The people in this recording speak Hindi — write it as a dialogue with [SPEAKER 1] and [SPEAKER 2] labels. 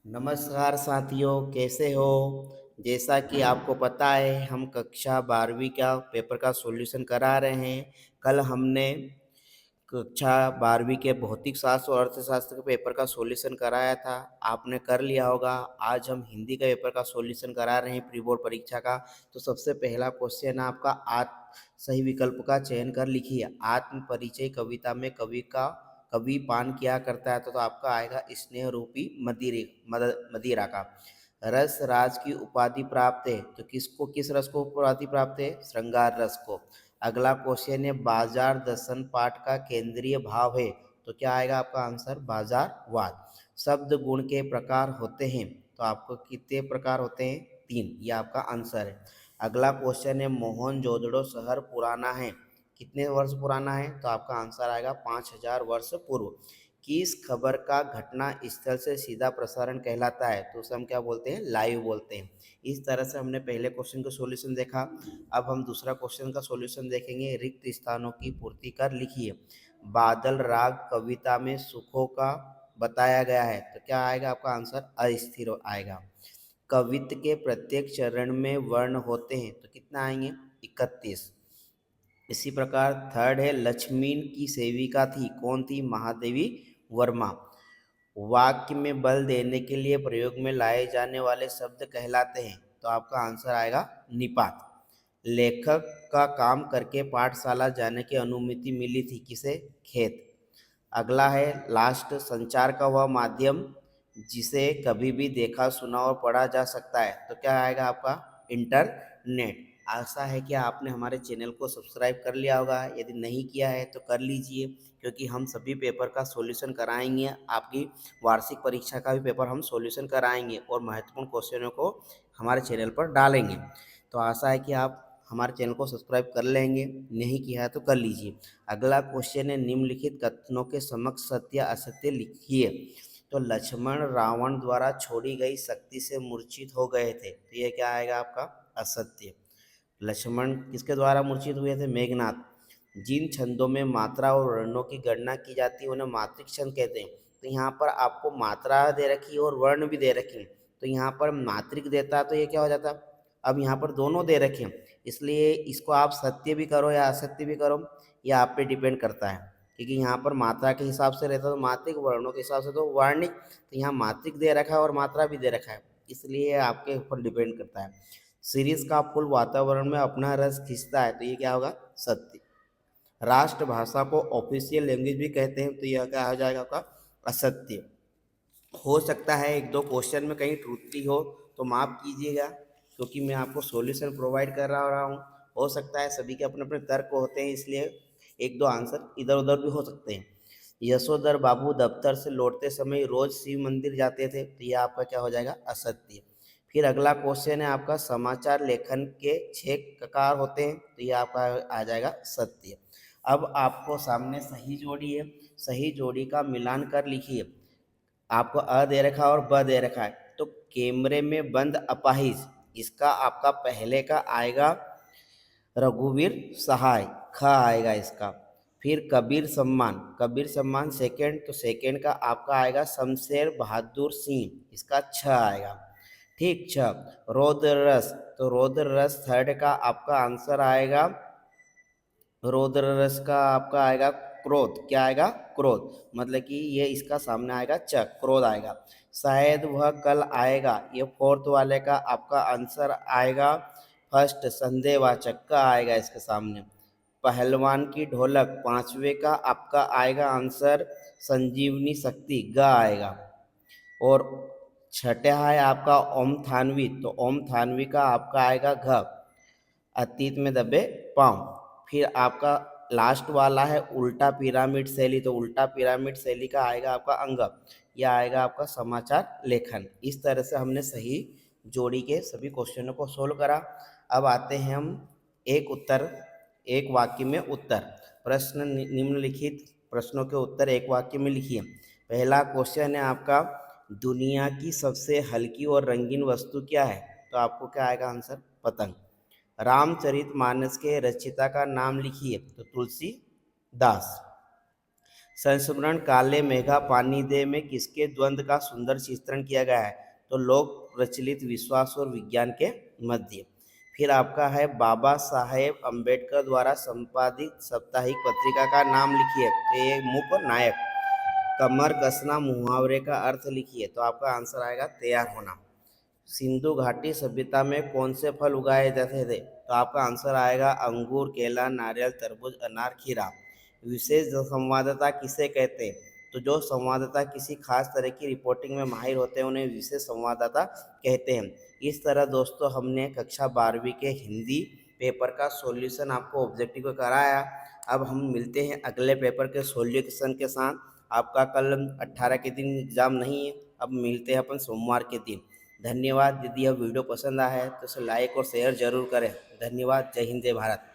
[SPEAKER 1] नमस्कार साथियों, कैसे हो। जैसा कि आपको पता है, हम कक्षा 12वीं का पेपर का सॉल्यूशन करा रहे हैं। कल हमने कक्षा 12वीं के भौतिक शास्त्र और अर्थशास्त्र के पेपर का सॉल्यूशन कराया था, आपने कर लिया होगा। आज हम हिंदी के पेपर का सॉल्यूशन करा रहे हैं प्री बोर्ड परीक्षा का। तो सबसे पहला क्वेश्चन है आपका, सही विकल्प का चयन कर लिखिए। आत्म परिचय कविता में कवि पान किया करता है, तो आपका आएगा स्नेह रूपी मदिरा का। रस राज की उपाधि प्राप्त है, तो किस रस को उपाधि प्राप्त है? श्रृंगार रस को। अगला क्वेश्चन है, बाजार दर्शन पाठ का केंद्रीय भाव है, तो क्या आएगा आपका आंसर? बाजारवाद। शब्द गुण के प्रकार होते हैं, तो आपको कितने प्रकार होते हैं? 3, ये आपका आंसर है। अगला क्वेश्चन है, मोहनजोदड़ो शहर पुराना है, कितने वर्ष पुराना है? तो आपका आंसर आएगा 5000 वर्ष पूर्व। किस खबर का घटना स्थल से सीधा प्रसारण कहलाता है? तो उसे हम क्या बोलते हैं? लाइव बोलते हैं। इस तरह से हमने पहले क्वेश्चन का सॉल्यूशन देखा। अब हम दूसरा क्वेश्चन का सॉल्यूशन देखेंगे। रिक्त स्थानों की पूर्ति कर लिखिए। बादल राग कविता में सुखों का बताया गया है, तो क्या आएगा आपका आंसर? अस्थिर आएगा। कवित्त के प्रत्येक चरण में वर्ण होते हैं, तो कितना आएंगे? 31। इसी प्रकार थर्ड है, लक्ष्मीन की सेविका थी, कौन थी? महादेवी वर्मा। वाक्य में बल देने के लिए प्रयोग में लाए जाने वाले शब्द कहलाते हैं, तो आपका आंसर आएगा निपात। लेखक का काम करके पाठशाला जाने की अनुमति मिली थी, किसे? खेत। अगला है लास्ट, संचार का वह माध्यम जिसे कभी भी देखा सुना और पढ़ा जा सकता है, तो क्या आएगा आपका? इंटरनेट। आशा है कि आपने हमारे चैनल को सब्सक्राइब कर लिया होगा। यदि नहीं किया है तो कर लीजिए, क्योंकि हम सभी पेपर का सॉल्यूशन कराएंगे। आपकी वार्षिक परीक्षा का भी पेपर हम सॉल्यूशन कराएंगे और महत्वपूर्ण क्वेश्चनों को हमारे चैनल पर डालेंगे। तो आशा है कि आप हमारे चैनल को सब्सक्राइब कर लेंगे, नहीं किया है तो कर लीजिए। अगला क्वेश्चन है, निम्नलिखित कथनों के समक्ष सत्य असत्य लिखिए। तो लक्ष्मण रावण द्वारा छोड़ी गई शक्ति से मूर्छित हो गए थे, तो ये क्या आएगा आपका? असत्य। लक्ष्मण किसके द्वारा मूर्छित हुए थे? मेघनाथ। जिन छंदों में मात्रा और वर्णों की गणना की जाती है उन्हें मात्रिक छंद कहते हैं। तो यहाँ पर आपको मात्रा दे रखी है और वर्ण भी दे रखे हैं, तो यहाँ पर मात्रिक देता तो ये क्या हो जाता? अब यहाँ पर दोनों दे रखे हैं, इसलिए इसको आप सत्य भी करो या असत्य भी करो, यह आप पे डिपेंड करता है। क्योंकि यहाँ पर मात्रा के हिसाब से रहता तो मात्रिक, वर्णों के हिसाब से तो वर्णिक। तो यहाँ मात्रिक दे रखा है और मात्रा भी दे रखा है, इसलिए आपके ऊपर डिपेंड करता है। सीरीज का फूल वातावरण में अपना रस खींचता है, तो ये क्या होगा? सत्य। राष्ट्रभाषा को ऑफिशियल लैंग्वेज भी कहते हैं, तो यह क्या हो जाएगा आपका? असत्य। हो सकता है एक दो क्वेश्चन में कहीं त्रुटि तो माफ़ कीजिएगा, क्योंकि मैं आपको सॉल्यूशन प्रोवाइड कर रहा हूँ। हो सकता है, सभी के अपने अपने तर्क होते हैं, इसलिए एक दो आंसर इधर उधर भी हो सकते हैं। यशोधर बाबू दफ्तर से लौटते समय रोज शिव मंदिर जाते थे, तो यह आपका क्या हो जाएगा? असत्य। फिर अगला क्वेश्चन है आपका, समाचार लेखन के 6 प्रकार होते हैं, तो यह आपका आ जाएगा सत्य। अब आपको सामने सही जोड़ी है, सही जोड़ी का मिलान कर लिखिए। आपको अ दे रखा है और ब दे रखा है, तो कैमरे में बंद अपाहिज, इसका आपका पहले का आएगा रघुवीर सहाय, ख आएगा इसका। फिर कबीर सम्मान सेकंड, तो सेकंड का आपका आएगा शमशेर बहादुर सिंह, इसका छ आएगा। ठीक, छ। रौद्र रस, तो रौद्र रस थर्ड का आपका आंसर आएगा। रौद्र रस का आपका आएगा क्रोध, क्या आएगा? क्रोध, मतलब कि ये इसका सामने आएगा च, क्रोध आएगा। शायद वह कल आएगा, ये फोर्थ वाले का आपका आंसर आएगा फर्स्ट, संदेहवाचक का आएगा इसके सामने। पहलवान की ढोलक पांचवे का आपका आएगा आंसर संजीवनी शक्ति, ग आएगा। और छठा है आपका ओम थानवी, तो ओम थानवी का आपका आएगा घ, अतीत में दबे पाँव। फिर आपका लास्ट वाला है उल्टा पिरामिड शैली, तो उल्टा पिरामिड शैली का आएगा आपका अंग, यह आएगा आपका समाचार लेखन। इस तरह से हमने सही जोड़ी के सभी क्वेश्चनों को सोल्व करा। अब आते हैं हम एक वाक्य में उत्तर। प्रश्न निम्नलिखित प्रश्नों के उत्तर एक वाक्य में लिखिए। पहला क्वेश्चन है आपका, दुनिया की सबसे हल्की और रंगीन वस्तु क्या है? तो आपको क्या आएगा आंसर? पतंग। रामचरितमानस के रचयिता का नाम लिखिए, तो तुलसीदास। संस्मरण काले मेघा पानी दे में किसके द्वंद्व का सुंदर चित्रण किया गया है? तो लोक प्रचलित विश्वास और विज्ञान के मध्य। फिर आपका है बाबा साहेब अम्बेडकर द्वारा संपादित साप्ताहिक पत्रिका का नाम लिखिए। तो ये मूक नायक। कमर कसना मुहावरे का अर्थ लिखिए। तो आपका आंसर आएगा तैयार होना। सिंधु घाटी सभ्यता में कौन से फल उगाए जाते थे? तो आपका आंसर आएगा अंगूर, केला, नारियल, तरबूज, अनार, खीरा। विशेष संवाददाता किसे कहते हैं? तो जो संवाददाता किसी खास तरह की रिपोर्टिंग में माहिर होते हैं उन्हें विशेष संवाददाता कहते हैं। इस तरह दोस्तों हमने कक्षा 12वीं के हिंदी पेपर का सॉल्यूशन आपको ऑब्जेक्टिव को कराया। अब हम मिलते हैं अगले पेपर के सॉल्यूशन के साथ। आपका कल 18 के दिन एग्ज़ाम नहीं है, अब मिलते हैं अपन सोमवार के दिन। धन्यवाद। यदि यह वीडियो पसंद आया है तो इसे लाइक और शेयर जरूर करें। धन्यवाद। जय हिंद, जय भारत।